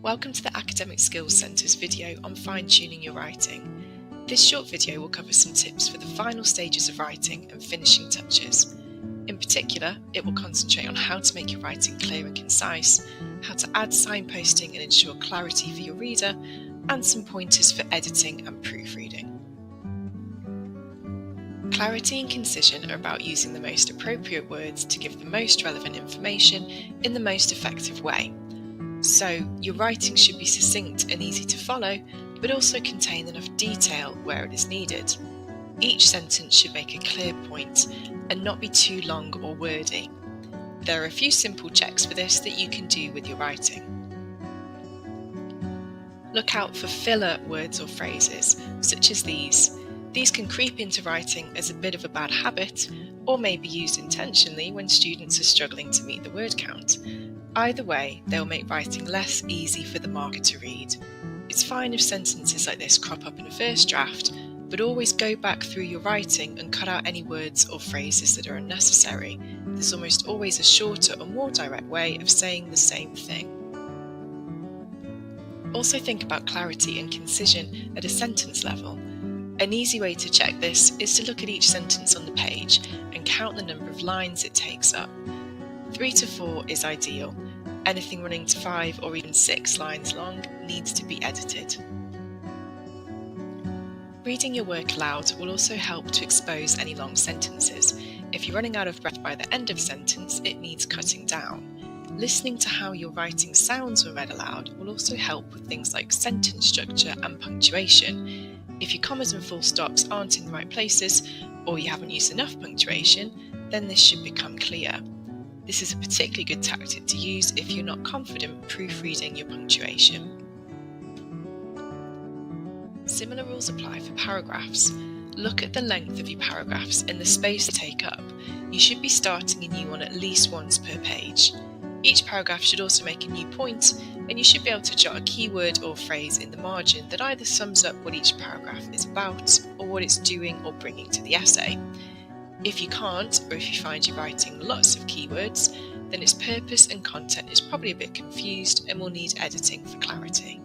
Welcome to the Academic Skills Centre's video on fine-tuning your writing. This short video will cover some tips for the final stages of writing and finishing touches. In particular, it will concentrate on how to make your writing clear and concise, how to add signposting and ensure clarity for your reader, and some pointers for editing and proofreading. Clarity and concision are about using the most appropriate words to give the most relevant information in the most effective way. So, your writing should be succinct and easy to follow, but also contain enough detail where it is needed. Each sentence should make a clear point and not be too long or wordy. There are a few simple checks for this that you can do with your writing. Look out for filler words or phrases, such as these. These can creep into writing as a bit of a bad habit, or may be used intentionally when students are struggling to meet the word count. Either way, they will make writing less easy for the marker to read. It's fine if sentences like this crop up in a first draft, but always go back through your writing and cut out any words or phrases that are unnecessary. There's almost always a shorter or more direct way of saying the same thing. Also think about clarity and concision at a sentence level. An easy way to check this is to look at each sentence on the page and count the number of lines it takes up. 3 to 4 is ideal. Anything running to 5 or even 6 lines long needs to be edited. Reading your work aloud will also help to expose any long sentences. If you're running out of breath by the end of a sentence, it needs cutting down. Listening to how your writing sounds when read aloud will also help with things like sentence structure and punctuation. If your commas and full stops aren't in the right places, or you haven't used enough punctuation, then this should become clear. This is a particularly good tactic to use if you're not confident proofreading your punctuation. Similar rules apply for paragraphs. Look at the length of your paragraphs and the space they take up. You should be starting a new one at least once per page. Each paragraph should also make a new point, and you should be able to jot a keyword or phrase in the margin that either sums up what each paragraph is about or what it's doing or bringing to the essay. If you can't, or if you find you're writing lots of keywords, then its purpose and content is probably a bit confused and will need editing for clarity.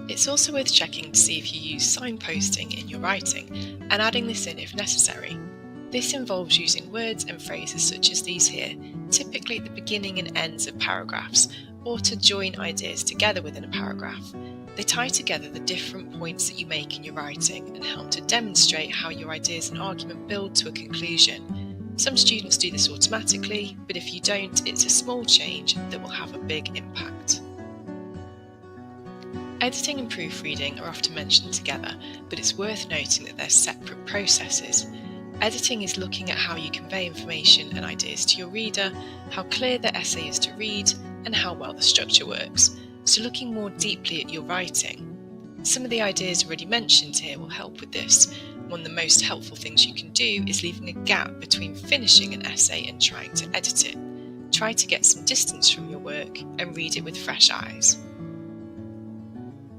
It's also worth checking to see if you use signposting in your writing and adding this in if necessary. This involves using words and phrases such as these here, typically at the beginning and ends of paragraphs, or to join ideas together within a paragraph. They tie together the different points that you make in your writing and help to demonstrate how your ideas and argument build to a conclusion. Some students do this automatically, but if you don't, it's a small change that will have a big impact. Editing and proofreading are often mentioned together, but it's worth noting that they're separate processes. Editing is looking at how you convey information and ideas to your reader, how clear the essay is to read, and how well the structure works. So looking more deeply at your writing. Some of the ideas already mentioned here will help with this. One of the most helpful things you can do is leaving a gap between finishing an essay and trying to edit it. Try to get some distance from your work and read it with fresh eyes.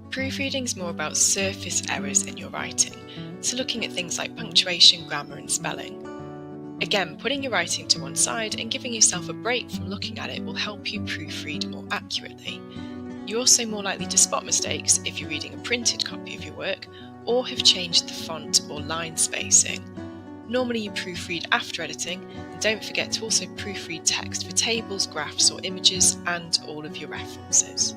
Proofreading is more about surface errors in your writing, so looking at things like punctuation, grammar and spelling. Again, putting your writing to one side and giving yourself a break from looking at it will help you proofread more accurately. You're also more likely to spot mistakes if you're reading a printed copy of your work or have changed the font or line spacing. Normally you proofread after editing, and don't forget to also proofread text for tables, graphs or images and all of your references.